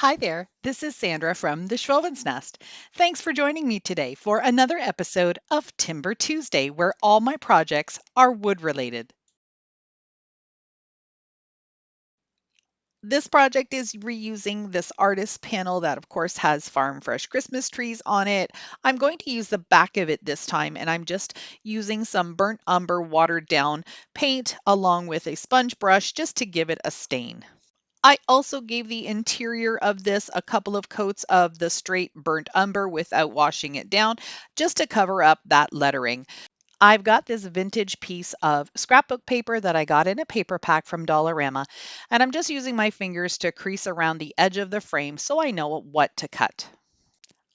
Hi there, this is Sandra from the Schwowin's Nest. Thanks for joining me today for another episode of Timber Tuesday, where all my projects are wood related. This project is reusing this artist panel that, of course, has farm fresh Christmas trees on it. I'm going to use the back of it this time, and I'm just using some burnt umber watered down paint along with a sponge brush just to give it a stain. I also gave the interior of this a couple of coats of the straight burnt umber without washing it down, just to cover up that lettering. I've got this vintage piece of scrapbook paper that I got in a paper pack from Dollarama, and I'm just using my fingers to crease around the edge of the frame so I know what to cut.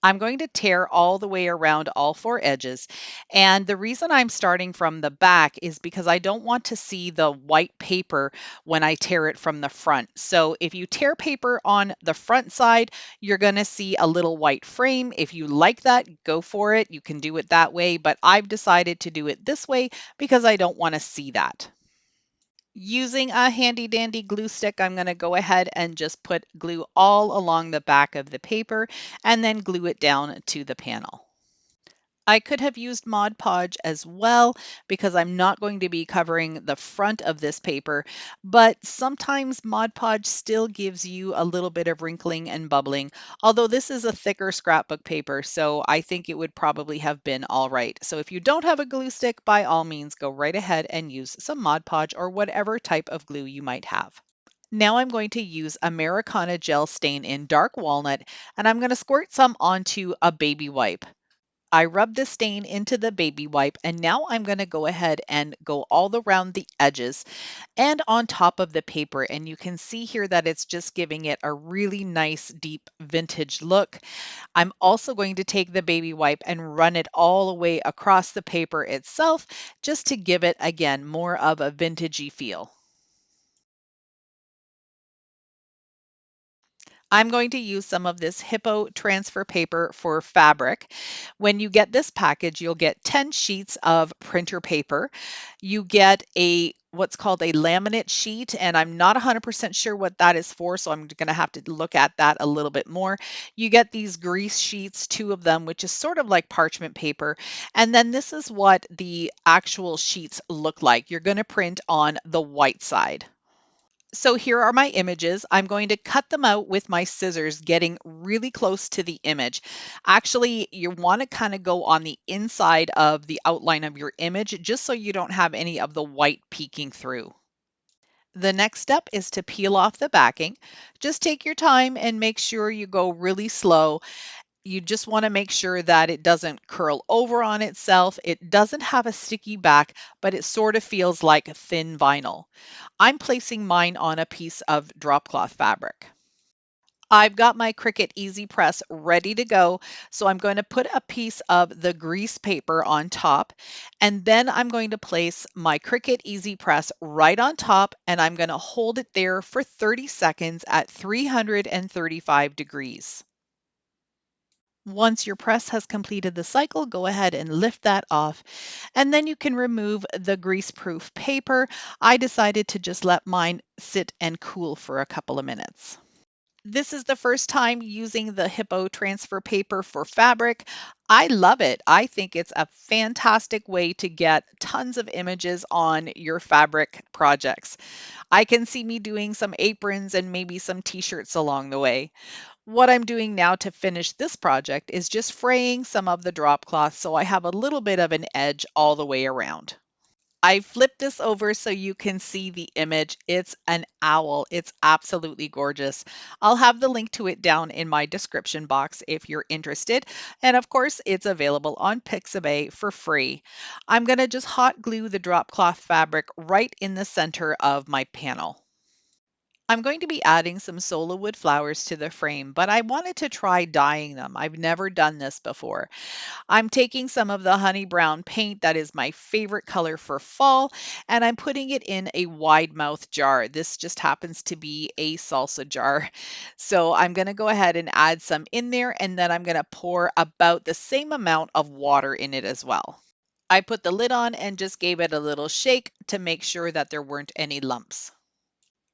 I'm going to tear all the way around all four edges. And the reason I'm starting from the back is because I don't want to see the white paper when I tear it from the front. So if you tear paper on the front side, you're going to see a little white frame. If you like that, go for it. You can do it that way. But I've decided to do it this way because I don't want to see that. Using a handy dandy glue stick, I'm going to go ahead and just put glue all along the back of the paper and then glue it down to the panel. I could have used Mod Podge as well because I'm not going to be covering the front of this paper, but sometimes Mod Podge still gives you a little bit of wrinkling and bubbling, although this is a thicker scrapbook paper, so I think it would probably have been all right. So if you don't have a glue stick, by all means, go right ahead and use some Mod Podge or whatever type of glue you might have. Now I'm going to use Americana gel stain in dark walnut, and I'm going to squirt some onto a baby wipe. I rub the stain into the baby wipe, and now I'm going to go ahead and go all around the edges and on top of the paper. And you can see here that it's just giving it a really nice deep vintage look. I'm also going to take the baby wipe and run it all the way across the paper itself just to give it, again, more of a vintagey feel. I'm going to use some of this Hiipoo transfer paper for fabric. When you get this package, you'll get 10 sheets of printer paper. You get a what's called a laminate sheet, and I'm not 100% sure what that is for, so I'm going to have to look at that a little bit more. You get these grease sheets, two of them, which is sort of like parchment paper. And then this is what the actual sheets look like. You're going to print on the white side. So here are my images. I'm going to cut them out with my scissors, getting really close to the image. Actually, you want to kind of go on the inside of the outline of your image, just so you don't have any of the white peeking through. The next step is to peel off the backing. Just take your time and make sure you go really slow. You just want to make sure that it doesn't curl over on itself. It doesn't have a sticky back, but it sort of feels like thin vinyl. I'm placing mine on a piece of drop cloth fabric. I've got my Cricut Easy Press ready to go. So I'm going to put a piece of the grease paper on top, and then I'm going to place my Cricut Easy Press right on top, and I'm going to hold it there for 30 seconds at 335 degrees. Once your press has completed the cycle, go ahead and lift that off, and then you can remove the grease-proof paper. I decided to just let mine sit and cool for a couple of minutes. This is the first time using the Hiipoo transfer paper for fabric. I love it. I think it's a fantastic way to get tons of images on your fabric projects. I can see me doing some aprons and maybe some t-shirts along the way. What I'm doing now to finish this project is just fraying some of the drop cloth so I have a little bit of an edge all the way around. I flipped this over so you can see the image. It's an owl. It's absolutely gorgeous. I'll have the link to it down in my description box if you're interested. And of course, it's available on Pixabay for free. I'm going to just hot glue the drop cloth fabric right in the center of my panel. I'm going to be adding some Sola wood flowers to the frame, but I wanted to try dyeing them. I've never done this before. I'm taking some of the honey brown paint that is my favorite color for fall, and I'm putting it in a wide mouth jar. This just happens to be a salsa jar. So I'm going to go ahead and add some in there, and then I'm going to pour about the same amount of water in it as well. I put the lid on and just gave it a little shake to make sure that there weren't any lumps.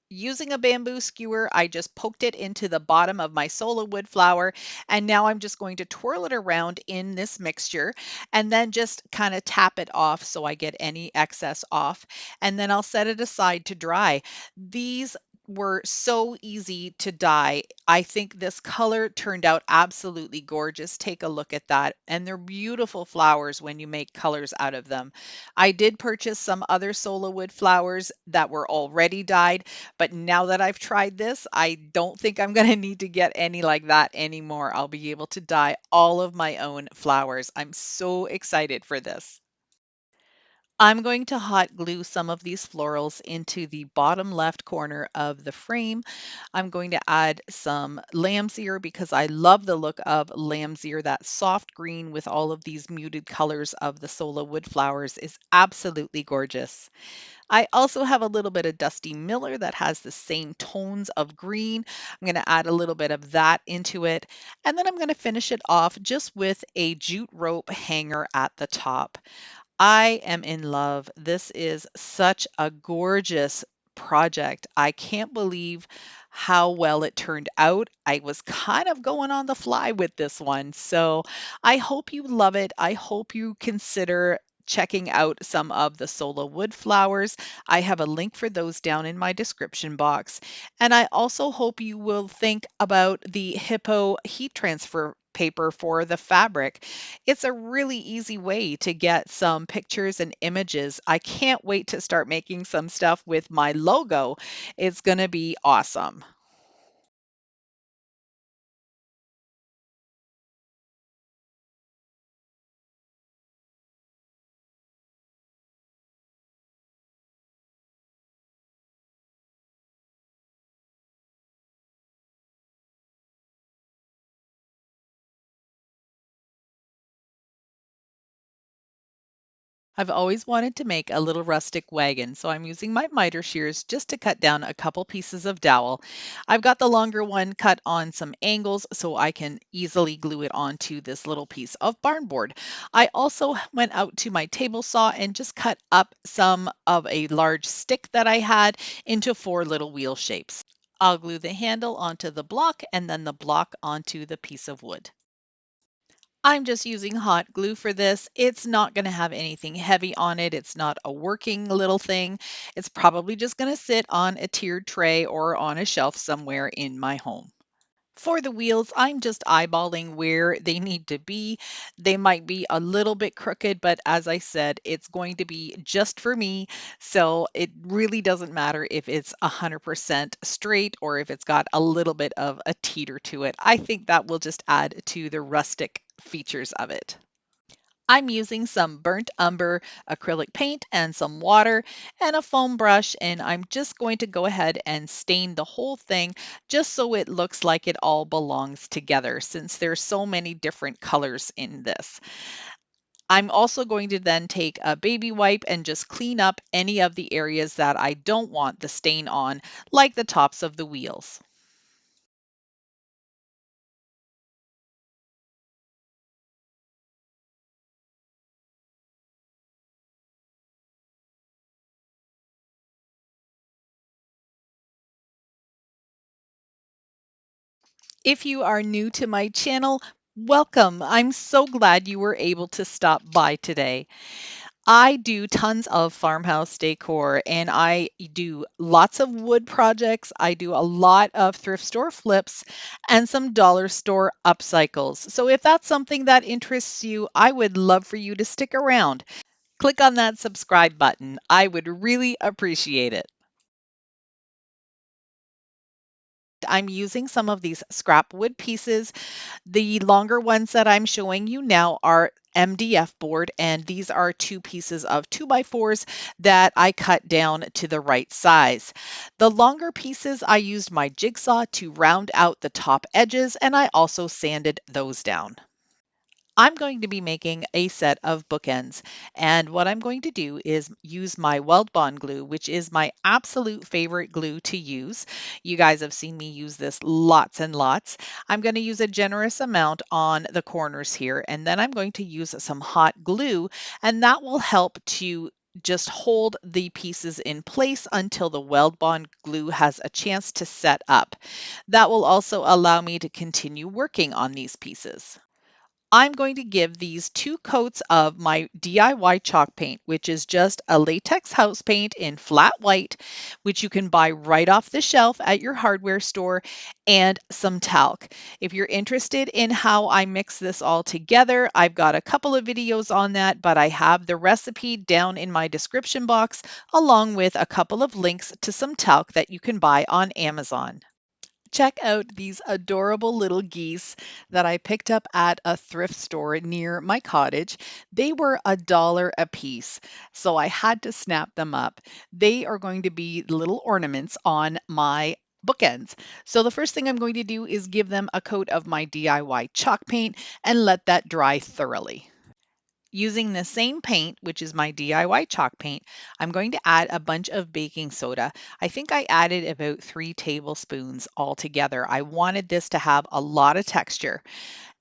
Using a bamboo skewer, I just poked it into the bottom of my Sola wood flour, and now I'm just going to twirl it around in this mixture and then just kind of tap it off so I get any excess off, and then I'll set it aside to dry. These were so easy to dye. I think this color turned out absolutely gorgeous. Take a look at that. And they're beautiful flowers when you make colors out of them. I did purchase some other Sola wood flowers that were already dyed, but now that I've tried this, I don't think I'm going to need to get any like that anymore. I'll be able to dye all of my own flowers. I'm so excited for this. I'm going to hot glue some of these florals into the bottom left corner of the frame. I'm going to add some lamb's ear because I love the look of lamb's ear. That soft green with all of these muted colors of the Sola wood flowers is absolutely gorgeous. I also have a little bit of Dusty Miller that has the same tones of green. I'm going to add a little bit of that into it. And then I'm going to finish it off just with a jute rope hanger at the top. I am in love. This is such a gorgeous project. I can't believe how well it turned out. I was kind of going on the fly with this one. So I hope you love it. I hope you consider checking out some of the Sola wood flowers. I have a link for those down in my description box. And I also hope you will think about the Hiipoo heat transfer paper for the fabric. It's a really easy way to get some pictures and images. I can't wait to start making some stuff with my logo. It's going to be awesome. I've always wanted to make a little rustic wagon, so I'm using my miter shears just to cut down a couple pieces of dowel. I've got the longer one cut on some angles so I can easily glue it onto this little piece of barn board. I also went out to my table saw and just cut up some of a large stick that I had into 4 little wheel shapes. I'll glue the handle onto the block and then the block onto the piece of wood. I'm just using hot glue for this. It's not going to have anything heavy on it. It's not a working little thing. It's probably just going to sit on a tiered tray or on a shelf somewhere in my home. For the wheels, I'm just eyeballing where they need to be. They might be a little bit crooked, but as I said, it's going to be just for me. So it really doesn't matter if it's 100% straight or if it's got a little bit of a teeter to it. I think that will just add to the rustic features of it. I'm using some burnt umber acrylic paint and some water and a foam brush, and I'm just going to go ahead and stain the whole thing just so it looks like it all belongs together since there's so many different colors in this. I'm also going to then take a baby wipe and just clean up any of the areas that I don't want the stain on, like the tops of the wheels. If you are new to my channel, welcome. I'm so glad you were able to stop by today. I do tons of farmhouse decor and I do lots of wood projects. I do a lot of thrift store flips and some dollar store upcycles. So if that's something that interests you, I would love for you to stick around. Click on that subscribe button. I would really appreciate it. I'm using some of these scrap wood pieces. The longer ones that I'm showing you now are MDF board, and these are 2 pieces of 2x4s that I cut down to the right size. The longer pieces, I used my jigsaw to round out the top edges, and I also sanded those down. I'm going to be making a set of bookends, and what I'm going to do is use my Weldbond glue, which is my absolute favorite glue to use. You guys have seen me use this lots and lots. I'm going to use a generous amount on the corners here, and then I'm going to use some hot glue, and that will help to just hold the pieces in place until the Weldbond glue has a chance to set up. That will also allow me to continue working on these pieces. I'm going to give these 2 coats of my DIY chalk paint, which is just a latex house paint in flat white, which you can buy right off the shelf at your hardware store, and some talc. If you're interested in how I mix this all together, I've got a couple of videos on that, but I have the recipe down in my description box, along with a couple of links to some talc that you can buy on Amazon. Check out these adorable little geese that I picked up at a thrift store near my cottage. They were $1 a piece, so I had to snap them up. They are going to be little ornaments on my bookends. So the first thing I'm going to do is give them a coat of my DIY chalk paint and let that dry thoroughly. Using the same paint, which is my DIY chalk paint, I'm going to add a bunch of baking soda. I think I added about 3 tablespoons altogether. I wanted this to have a lot of texture.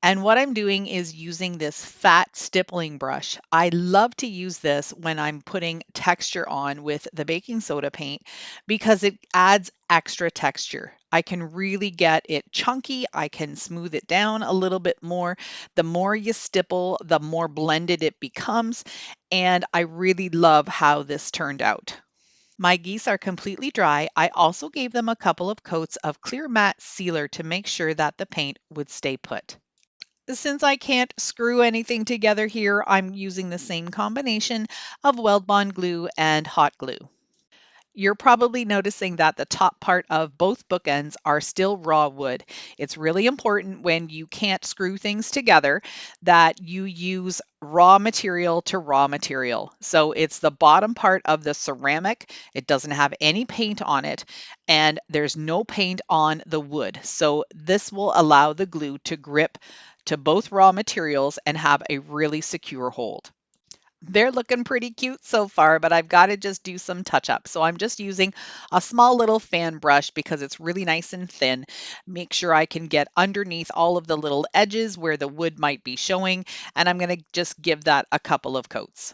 And what I'm doing is using this fat stippling brush. I love to use this when I'm putting texture on with the baking soda paint because it adds extra texture. I can really get it chunky. I can smooth it down a little bit more. The more you stipple, the more blended it becomes. And I really love how this turned out. My geese are completely dry. I also gave them a couple of coats of clear matte sealer to make sure that the paint would stay put. Since I can't screw anything together here, I'm using the same combination of Weldbond glue and hot glue. You're probably noticing that the top part of both bookends are still raw wood. It's really important when you can't screw things together that you use raw material to raw material. So it's the bottom part of the ceramic. It doesn't have any paint on it, and there's no paint on the wood. So this will allow the glue to grip to both raw materials and have a really secure hold. They're looking pretty cute so far, but I've got to just do some touch up. So I'm just using a small little fan brush because it's really nice and thin. Make sure I can get underneath all of the little edges where the wood might be showing, and I'm going to just give that a couple of coats.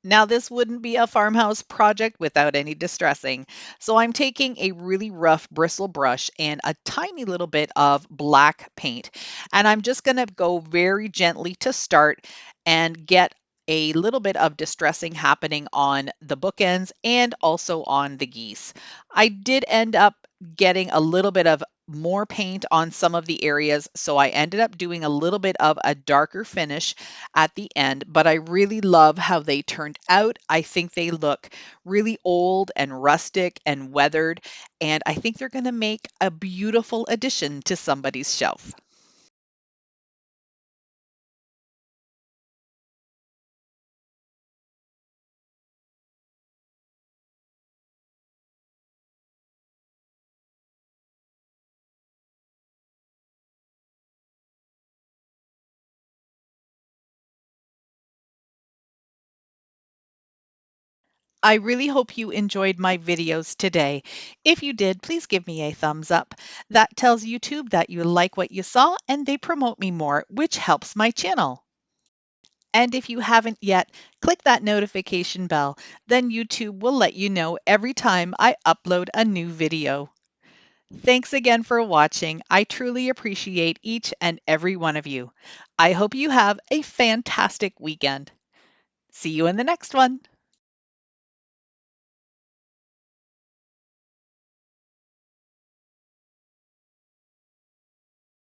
Now, this wouldn't be a farmhouse project without any distressing. So I'm taking a really rough bristle brush and a tiny little bit of black paint. And I'm just going to go very gently to start and get a little bit of distressing happening on the bookends and also on the geese. I did end up getting a little bit of more paint on some of the areas, so I ended up doing a little bit of a darker finish at the end, but I really love how they turned out. I think they look really old and rustic and weathered, and I think they're going to make a beautiful addition to somebody's shelf. I really hope you enjoyed my videos today. If you did, please give me a thumbs up. That tells YouTube that you like what you saw and they promote me more, which helps my channel. And if you haven't yet, click that notification bell. Then YouTube will let you know every time I upload a new video. Thanks again for watching. I truly appreciate each and every one of you. I hope you have a fantastic weekend. See you in the next one.